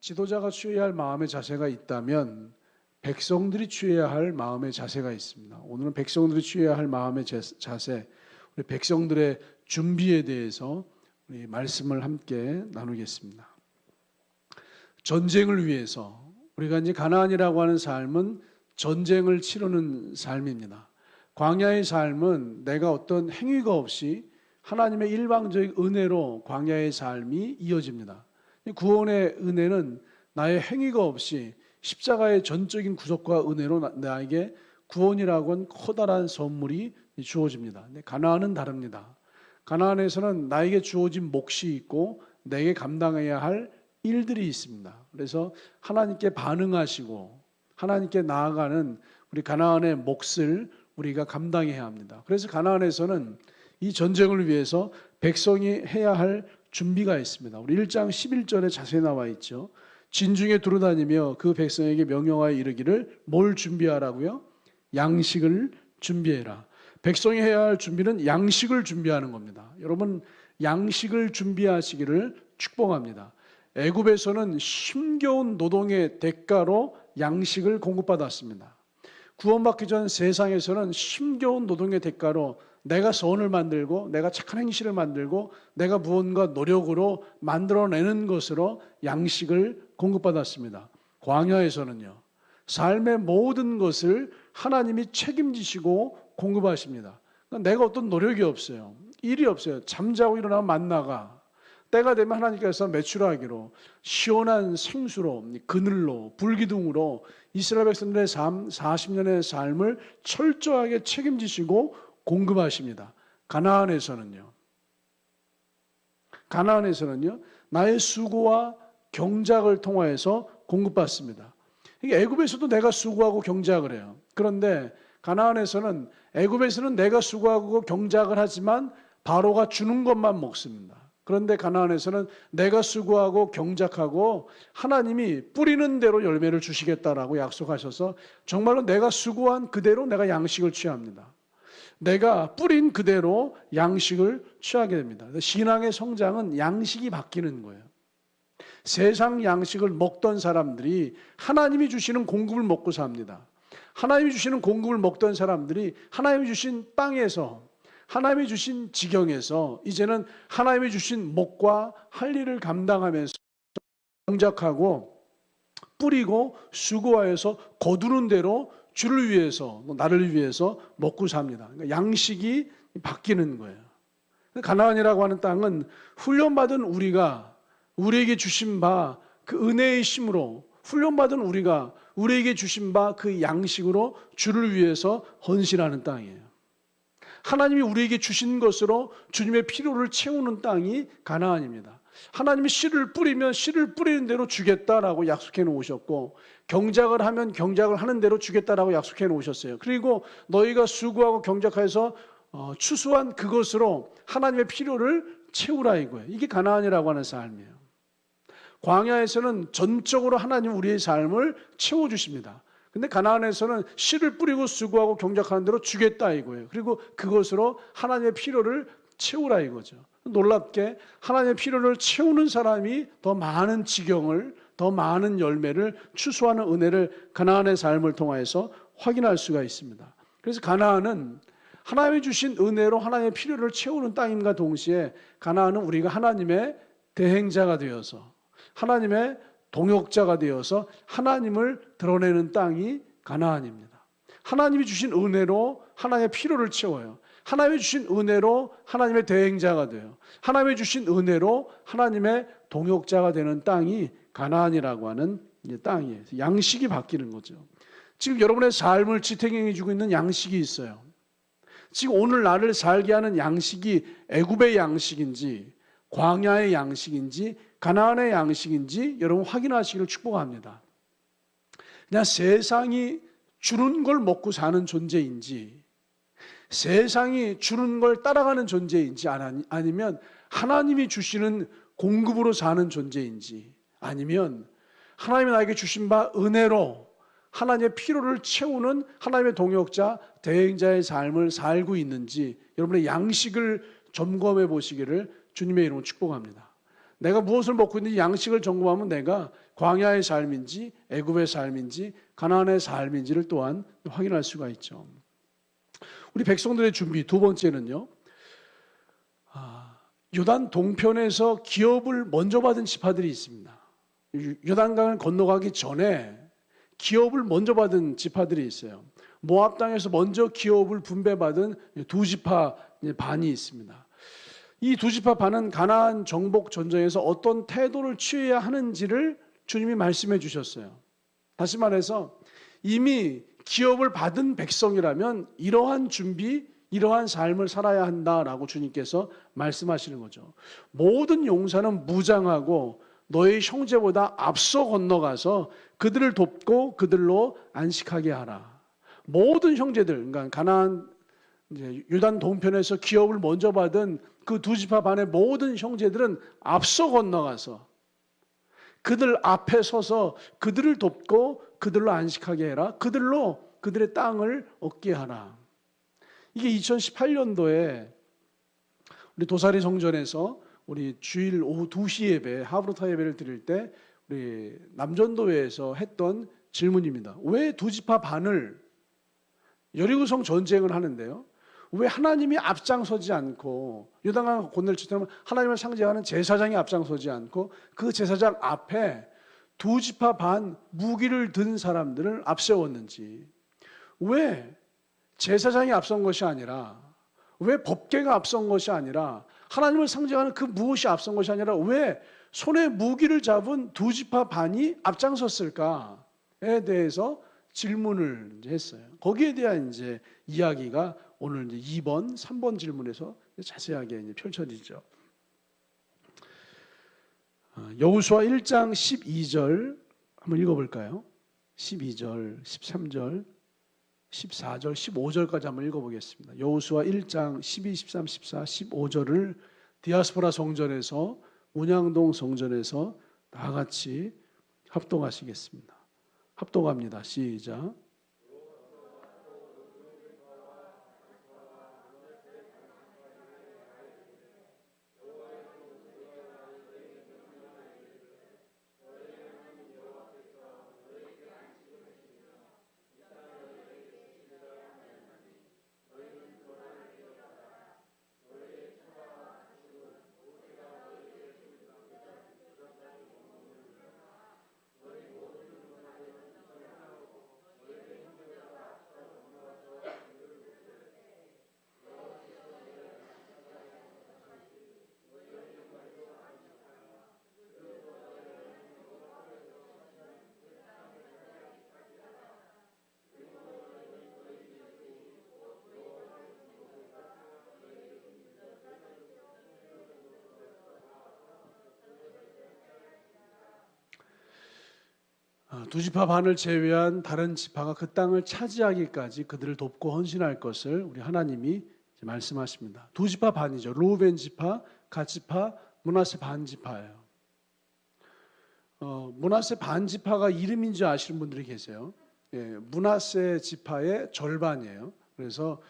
지도자가 취해야 할 마음의 자세가 있다면 백성들이 취해야 할 마음의 자세가 있습니다. 오늘은 백성들이 취해야 할 마음의 자세, 우리 백성들의 준비에 대해서 우리 말씀을 함께 나누겠습니다. 전쟁을 위해서 우리가 이제 가나안이라고 하는 삶은 전쟁을 치르는 삶입니다. 광야의 삶은 내가 어떤 행위가 없이 하나님의 일방적인 은혜로 광야의 삶이 이어집니다. 구원의 은혜는 나의 행위가 없이 십자가의 전적인 구속과 은혜로 나에게 구원이라고 하는 커다란 선물이 주어집니다. 근데 가나안은 다릅니다. 가나안에서는 나에게 주어진 몫이 있고 내게 감당해야 할 일들이 있습니다. 그래서 하나님께 반응하시고 하나님께 나아가는 우리 가나안의 몫을 우리가 감당해야 합니다. 그래서 가나안에서는 이 전쟁을 위해서 백성이 해야 할 준비가 있습니다. 우리 1장 11절에 자세히 나와 있죠. 진중에 두루다니며 그 백성에게 명령하여 이르기를 뭘 준비하라고요? 양식을 준비해라. 백성이 해야 할 준비는 양식을 준비하는 겁니다. 여러분, 양식을 준비하시기를 축복합니다. 애굽에서는 힘겨운 노동의 대가로 양식을 공급받았습니다. 구원받기 전 세상에서는 힘겨운 노동의 대가로 내가 선을 만들고 내가 착한 행실을 만들고 내가 무언가 노력으로 만들어내는 것으로 양식을 공급받았습니다. 광야에서는요, 삶의 모든 것을 하나님이 책임지시고 공급하십니다. 그러니까 내가 어떤 노력이 없어요. 일이 없어요. 잠자고 일어나면 만나가 때가 되면 하나님께서 메추라기로 시원한 생수로 그늘로 불기둥으로 이스라엘 백성들의 삶 40년의 삶을 철저하게 책임지시고 공급하십니다. 가나안에서는요 나의 수고와 경작을 통하여서 공급받습니다. 애굽에서도 내가 수고하고 경작을 해요. 그런데 가나안에서는 애굽에서는 내가 수고하고 경작을 하지만 바로가 주는 것만 먹습니다. 그런데 가나안에서는 내가 수고하고 경작하고 하나님이 뿌리는 대로 열매를 주시겠다라고 약속하셔서 정말로 내가 수고한 그대로 내가 양식을 취합니다. 내가 뿌린 그대로 양식을 취하게 됩니다. 신앙의 성장은 양식이 바뀌는 거예요. 세상 양식을 먹던 사람들이 하나님이 주시는 공급을 먹고 삽니다. 하나님이 주시는 공급을 먹던 사람들이 하나님이 주신 땅에서 하나님이 주신 지경에서 이제는 하나님이 주신 몫과 할 일을 감당하면서 경작하고 뿌리고 수고하여서 거두는 대로 주를 위해서 나를 위해서 먹고 삽니다. 그러니까 양식이 바뀌는 거예요. 가나안이라고 하는 땅은 훈련받은 우리에게 주신 바 그 은혜의 힘으로 훈련받은 우리에게 주신 바 그 양식으로 주를 위해서 헌신하는 땅이에요. 하나님이 우리에게 주신 것으로 주님의 필요를 채우는 땅이 가나안입니다. 하나님이 씨를 뿌리면 씨를 뿌리는 대로 주겠다라고 약속해 놓으셨고 경작을 하면 경작을 하는 대로 주겠다라고 약속해 놓으셨어요. 그리고 너희가 수고하고 경작해서 추수한 그것으로 하나님의 필요를 채우라 이거예요. 이게 가나안이라고 하는 삶이에요. 광야에서는 전적으로 하나님 우리의 삶을 채워주십니다. 근데 가나안에서는 씨를 뿌리고 수고하고 경작하는 대로 주겠다 이거예요. 그리고 그것으로 하나님의 필요를 채우라 이거죠. 놀랍게 하나님의 필요를 채우는 사람이 더 많은 지경을, 더 많은 열매를 추수하는 은혜를 가나안의 삶을 통해서 확인할 수가 있습니다. 그래서 가나안은 하나님이 주신 은혜로 하나님의 필요를 채우는 땅임과 동시에 가나안은 우리가 하나님의 대행자가 되어서 하나님의 동역자가 되어서 하나님을 드러내는 땅이 가나안입니다. 하나님이 주신 은혜로 하나님의 필요를 채워요. 하나님이 주신 은혜로 하나님의 대행자가 돼요. 하나님이 주신 은혜로 하나님의 동역자가 되는 땅이 가나안이라고 하는 땅이에요. 양식이 바뀌는 거죠. 지금 여러분의 삶을 지탱해 주고 있는 양식이 있어요. 지금 오늘 나를 살게 하는 양식이 애굽의 양식인지 광야의 양식인지 가나안의 양식인지 여러분 확인하시기를 축복합니다. 그냥 세상이 주는 걸 먹고 사는 존재인지 세상이 주는 걸 따라가는 존재인지 아니면 하나님이 주시는 공급으로 사는 존재인지 아니면 하나님이 나에게 주신 바 은혜로 하나님의 필요를 채우는 하나님의 동역자, 대행자의 삶을 살고 있는지 여러분의 양식을 점검해 보시기를 주님의 이름으로 축복합니다. 내가 무엇을 먹고 있는지 양식을 점검하면 내가 광야의 삶인지 애굽의 삶인지 가나안의 삶인지를 또한 확인할 수가 있죠. 우리 백성들의 준비 두 번째는요. 요단 동편에서 기업을 먼저 받은 지파들이 있습니다. 요단강을 건너가기 전에 기업을 먼저 받은 지파들이 있어요. 모압 땅에서 먼저 기업을 분배받은 두 지파 반이 있습니다. 이 두 지파 반은 가나안 정복 전쟁에서 어떤 태도를 취해야 하는지를 주님이 말씀해 주셨어요. 다시 말해서 이미 기업을 받은 백성이라면 이러한 준비, 이러한 삶을 살아야 한다라고 주님께서 말씀하시는 거죠. 모든 용사는 무장하고 너의 형제보다 앞서 건너가서 그들을 돕고 그들로 안식하게 하라. 모든 형제들, 그러니까 가나안 요단 동편에서 기업을 먼저 받은 그 두 지파 반의 모든 형제들은 앞서 건너가서 그들 앞에 서서 그들을 돕고 그들로 안식하게 해라. 그들로 그들의 땅을 얻게 하라. 이게 2018년도에 우리 도사리 성전에서 우리 주일 오후 2시 예배, 하브루타 예배를 드릴 때 우리 남전도회에서 했던 질문입니다. 왜 두 지파 반을 여리고성 전쟁을 하는데요? 왜 하나님이 앞장서지 않고 요단강 건널 때면 하나님을 상징하는 제사장이 앞장서지 않고 그 제사장 앞에 두 지파 반 무기를 든 사람들을 앞세웠는지, 왜 제사장이 앞선 것이 아니라, 왜 법궤가 앞선 것이 아니라, 하나님을 상징하는 그 무엇이 앞선 것이 아니라 왜 손에 무기를 잡은 두 지파 반이 앞장섰을까에 대해서 질문을 했어요. 거기에 대한 이제 이야기가 오늘 이제 2번, 3번 질문에서 자세하게 이제 펼쳐지죠. 여호수아 1장 12절 한번 읽어볼까요? 12절, 13절, 14절, 15절까지 한번 읽어보겠습니다. 여호수아 1장 12, 13, 14, 15절을 디아스포라 성전에서, 운양동 성전에서 다 같이 합동하시겠습니다. 합동합니다. 시작. 두 지파 반을 제외한 다른 지파가 그 땅을 차지하기까지 그들을 돕고 헌신할 것을 우리 하나님이 말씀하십니다. 두 지파 반이죠. 르우벤 지파, 갓 지파, 므낫세 반 지파예요. 므낫세 반 지파가 이름인지 아시는 분들이 계세요. 예, 므낫세 지파의 절반이에요. 그래서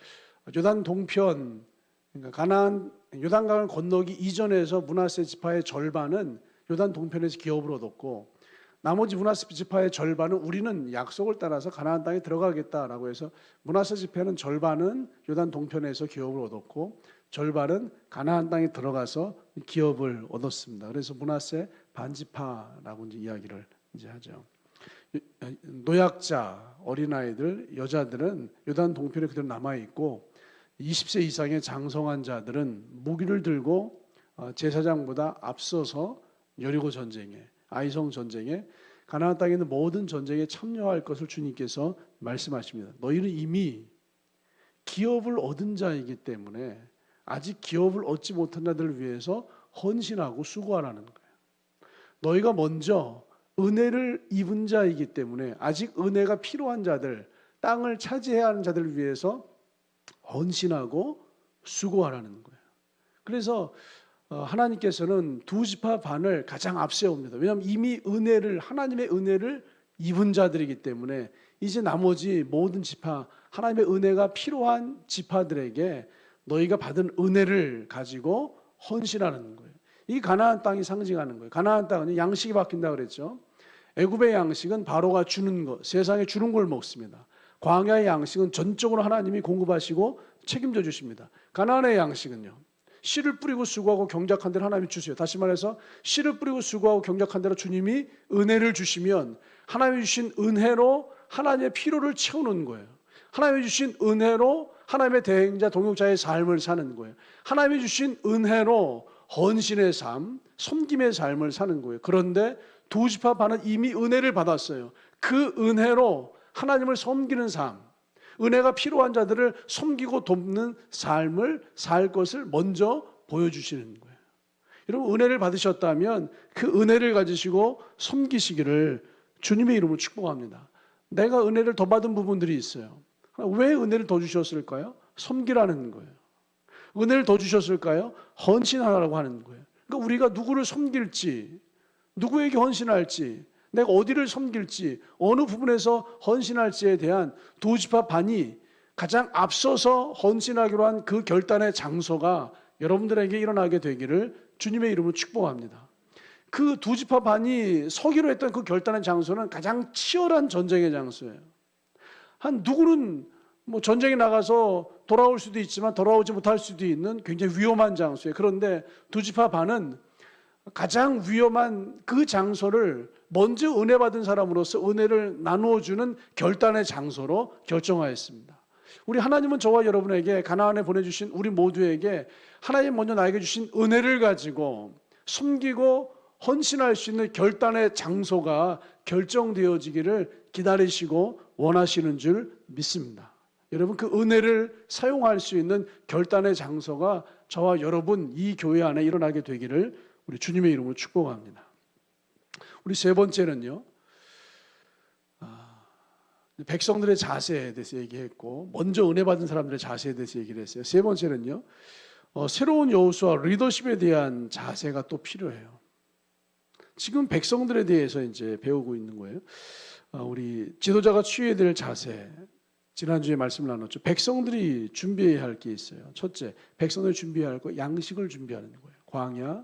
요단 동편, 그러니까 가나안 요단강을 건너기 이전에서 므낫세 지파의 절반은 요단 동편에서 기업을 얻었고, 나머지 므낫세 지파의 절반은 우리는 약속을 따라서 가나안 땅에 들어가겠다라고 해서 므낫세 지파는 절반은 요단 동편에서 기업을 얻었고 절반은 가나안 땅에 들어가서 기업을 얻었습니다. 그래서 므낫세 반지파라고 이제 이야기를 이제 하죠. 노약자, 어린아이들, 여자들은 요단 동편에 그대로 남아 있고 20세 이상의 장성한 자들은 무기를 들고 제사장보다 앞서서 여리고 전쟁에, 아이성 전쟁에, 가나안 땅에 있는 모든 전쟁에 참여할 것을 주님께서 말씀하십니다. 너희는 이미 기업을 얻은 자이기 때문에 아직 기업을 얻지 못한 자들을 위해서 헌신하고 수고하라는 거예요. 너희가 먼저 은혜를 입은 자이기 때문에 아직 은혜가 필요한 자들, 땅을 차지해야 하는 자들을 위해서 헌신하고 수고하라는 거예요. 그래서 하나님께서는 두 지파 반을 가장 앞세웁니다. 왜냐하면 이미 은혜를, 하나님의 은혜를 입은 자들이기 때문에 이제 나머지 모든 지파, 하나님의 은혜가 필요한 지파들에게 너희가 받은 은혜를 가지고 헌신하는 거예요. 이 가나안 땅이 상징하는 거예요. 가나안 땅은 양식이 바뀐다 그랬죠. 애굽의 양식은 바로가 주는 것, 세상에 주는 걸 먹습니다. 광야의 양식은 전적으로 하나님이 공급하시고 책임져 주십니다. 가나안의 양식은요, 씨를 뿌리고 수고하고 경작한 대로 하나님이 주세요. 다시 말해서 씨를 뿌리고 수고하고 경작한 대로 주님이 은혜를 주시면 하나님이 주신 은혜로 하나님의 필요를 채우는 거예요. 하나님이 주신 은혜로 하나님의 대행자 동역자의 삶을 사는 거예요. 하나님이 주신 은혜로 헌신의 삶, 섬김의 삶을 사는 거예요. 그런데 두 지파 반은 이미 은혜를 받았어요. 그 은혜로 하나님을 섬기는 삶, 은혜가 필요한 자들을 섬기고 돕는 삶을 살 것을 먼저 보여주시는 거예요. 여러분, 은혜를 받으셨다면 그 은혜를 가지시고 섬기시기를 주님의 이름으로 축복합니다. 내가 은혜를 더 받은 부분들이 있어요. 왜 은혜를 더 주셨을까요? 섬기라는 거예요. 은혜를 더 주셨을까요? 헌신하라고 하는 거예요. 그러니까 우리가 누구를 섬길지, 누구에게 헌신할지, 내가 어디를 섬길지, 어느 부분에서 헌신할지에 대한 두 지파 반이 가장 앞서서 헌신하기로 한 그 결단의 장소가 여러분들에게 일어나게 되기를 주님의 이름으로 축복합니다. 그 두 지파 반이 서기로 했던 그 결단의 장소는 가장 치열한 전쟁의 장소예요. 한 누구는 뭐 전쟁에 나가서 돌아올 수도 있지만 돌아오지 못할 수도 있는 굉장히 위험한 장소예요. 그런데 두 지파 반은 가장 위험한 그 장소를 먼저 은혜 받은 사람으로서 은혜를 나누어주는 결단의 장소로 결정하였습니다. 우리 하나님은 저와 여러분에게 가나안에 보내주신 우리 모두에게 하나님 먼저 나에게 주신 은혜를 가지고 숨기고 헌신할 수 있는 결단의 장소가 결정되어지기를 기다리시고 원하시는 줄 믿습니다. 여러분, 그 은혜를 사용할 수 있는 결단의 장소가 저와 여러분 이 교회 안에 일어나게 되기를 우리 주님의 이름으로 축복합니다. 우리 세 번째는요, 백성들의 자세에 대해서 얘기했고, 먼저 은혜 받은 사람들의 자세에 대해서 얘기를 했어요. 세 번째는요, 새로운 여호수아 리더십에 대한 자세가 또 필요해요. 지금 백성들에 대해서 이제 배우고 있는 거예요. 우리 지도자가 취해야 될 자세, 지난주에 말씀을 나눴죠. 백성들이 준비해야 할 게 있어요. 첫째, 백성들이 준비해야 할 거, 양식을 준비하는 거예요.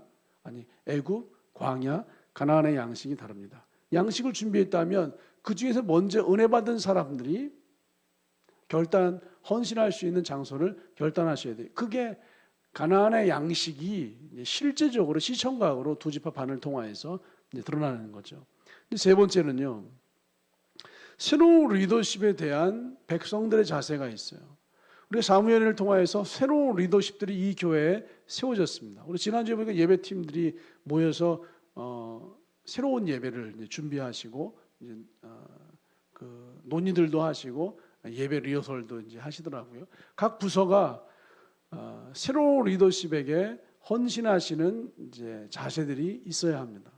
애굽, 광야, 가나안의 양식이 다릅니다. 양식을 준비했다면 그 중에서 먼저 은혜 받은 사람들이 헌신할 수 있는 장소를 결단하셔야 돼요. 그게 가나안의 양식이 실제적으로 시청각으로 두 지파 반을 통하여서 드러나는 거죠. 세 번째는요, 새로운 리더십에 대한 백성들의 자세가 있어요. 우리가 사무엘을 통하여서 새로운 리더십들이 이 교회에 세워졌습니다. 우리 지난주에 보니까 예배팀들이 모여서 새로운 예배를 준비하시고 그 논의들도 하시고 예배 리허설도 이제 하시더라고요. 각 부서가 새로운 리더십에게 헌신하시는 이제 자세들이 있어야 합니다.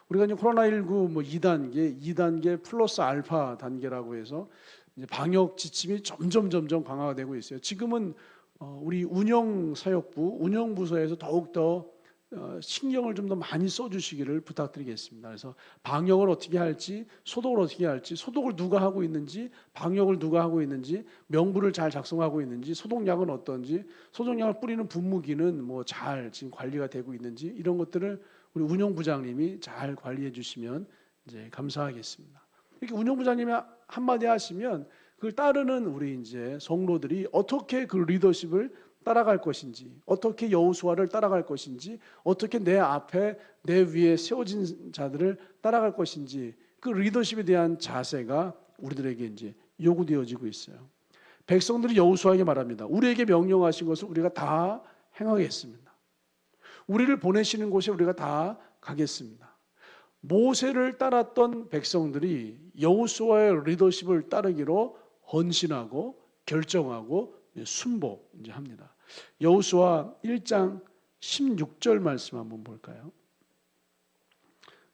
우리가 이제 코로나19 뭐 2단계 플러스 알파 단계라고 해서 이제 방역 지침이 점점 강화가 되고 있어요. 지금은 우리 운영사역부, 운영부서에서 더욱더 신경을 좀 더 많이 써주시기를 부탁드리겠습니다. 그래서 방역을 어떻게 할지, 소독을 어떻게 할지, 소독을 누가 하고 있는지, 방역을 누가 하고 있는지, 명부를 잘 작성하고 있는지, 소독약은 어떤지, 소독약을 뿌리는 분무기는 뭐 잘 지금 관리가 되고 있는지, 이런 것들을 우리 운영부장님이 잘 관리해 주시면 이제 감사하겠습니다. 이렇게 운영부장님이 한마디 하시면 그걸 따르는 우리 이제 성도들이 어떻게 그 리더십을 따라갈 것인지, 어떻게 여호수아를 따라갈 것인지, 어떻게 내 앞에 내 위에 세워진 자들을 따라갈 것인지, 그 리더십에 대한 자세가 우리들에게 이제 요구되어지고 있어요. 백성들이 여호수아에게 말합니다. 우리에게 명령하신 것을 우리가 다 행하겠습니다. 우리를 보내시는 곳에 우리가 다 가겠습니다. 모세를 따랐던 백성들이 여호수아의 리더십을 따르기로 헌신하고 결정하고 순복 이제 합니다. 여호수아 1장 16절 말씀 한번 볼까요?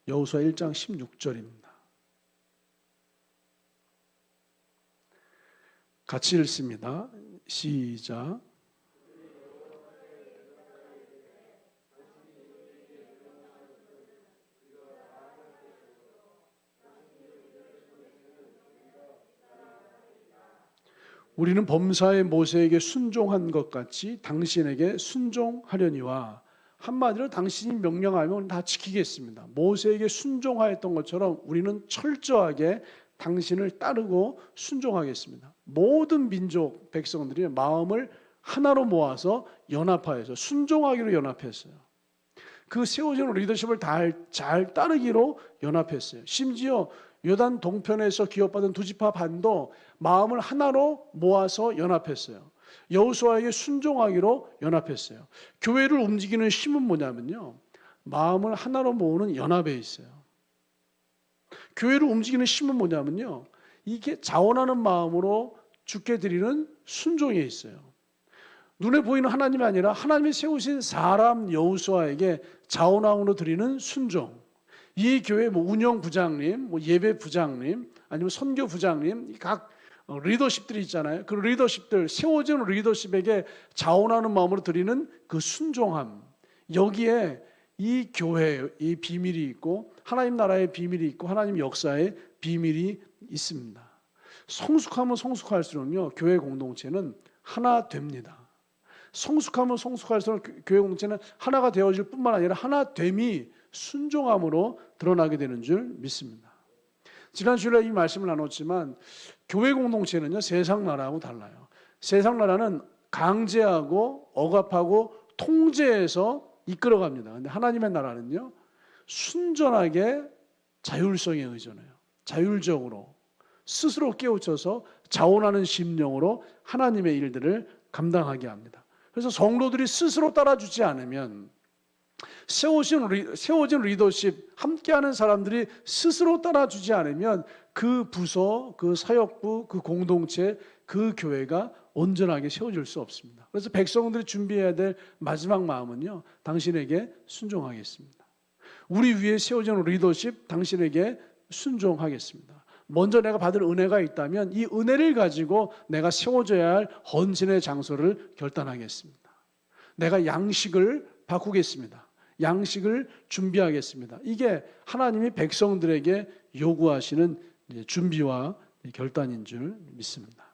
여호수아 1장 16절입니다. 같이 읽습니다. 시작. 우리는 범사의 모세에게 순종한 것 같이 당신에게 순종하려니와 한마디로 당신이 명령하면 다 지키겠습니다. 모세에게 순종하였던 것처럼 우리는 철저하게 당신을 따르고 순종하겠습니다. 모든 민족 백성들이 마음을 하나로 모아서 연합하여서 순종하기로 연합했어요. 그 세워진 리더십을 잘 따르기로 연합했어요. 심지어 요단 동편에서 기업받은 두 지파 반도 마음을 하나로 모아서 연합했어요. 여호수아에게 순종하기로 연합했어요. 교회를 움직이는 힘은 뭐냐면요, 마음을 하나로 모으는 연합에 있어요. 교회를 움직이는 힘은 뭐냐면요, 이게 자원하는 마음으로 주께 드리는 순종에 있어요. 눈에 보이는 하나님이 아니라 하나님이 세우신 사람 여호수아에게 자원함으로 드리는 순종. 이 교회 운영부장님, 예배부장님, 아니면 선교부장님, 각 리더십들이 있잖아요. 그 리더십들, 세워진 리더십에게 자원하는 마음으로 드리는 그 순종함, 여기에 이 교회의 이 비밀이 있고 하나님 나라의 비밀이 있고 하나님 역사의 비밀이 있습니다. 성숙하면 성숙할수록요, 교회 공동체는 하나 됩니다. 성숙하면 성숙할수록 교회 공동체는 하나가 되어질 뿐만 아니라 하나됨이 순종함으로 드러나게 되는 줄 믿습니다. 지난 주일에 이 말씀을 나눴지만 교회 공동체는요, 세상 나라하고 달라요. 세상 나라는 강제하고 억압하고 통제해서 이끌어갑니다. 근데 하나님의 나라는요, 순전하게 자율성에 의존해요. 자율적으로 스스로 깨우쳐서 자원하는 심령으로 하나님의 일들을 감당하게 합니다. 그래서 성도들이 스스로 따라주지 않으면, 세워진 리더십, 함께하는 사람들이 스스로 따라주지 않으면 그 부서, 그 사역부, 그 공동체, 그 교회가 온전하게 세워질 수 없습니다. 그래서 백성들이 준비해야 될 마지막 마음은요, 당신에게 순종하겠습니다. 우리 위에 세워진 리더십, 당신에게 순종하겠습니다. 먼저 내가 받을 은혜가 있다면 이 은혜를 가지고 내가 세워져야 할 헌신의 장소를 결단하겠습니다. 내가 양식을 바꾸겠습니다. 양식을 준비하겠습니다. 이게 하나님이 백성들에게 요구하시는 준비와 결단인 줄 믿습니다.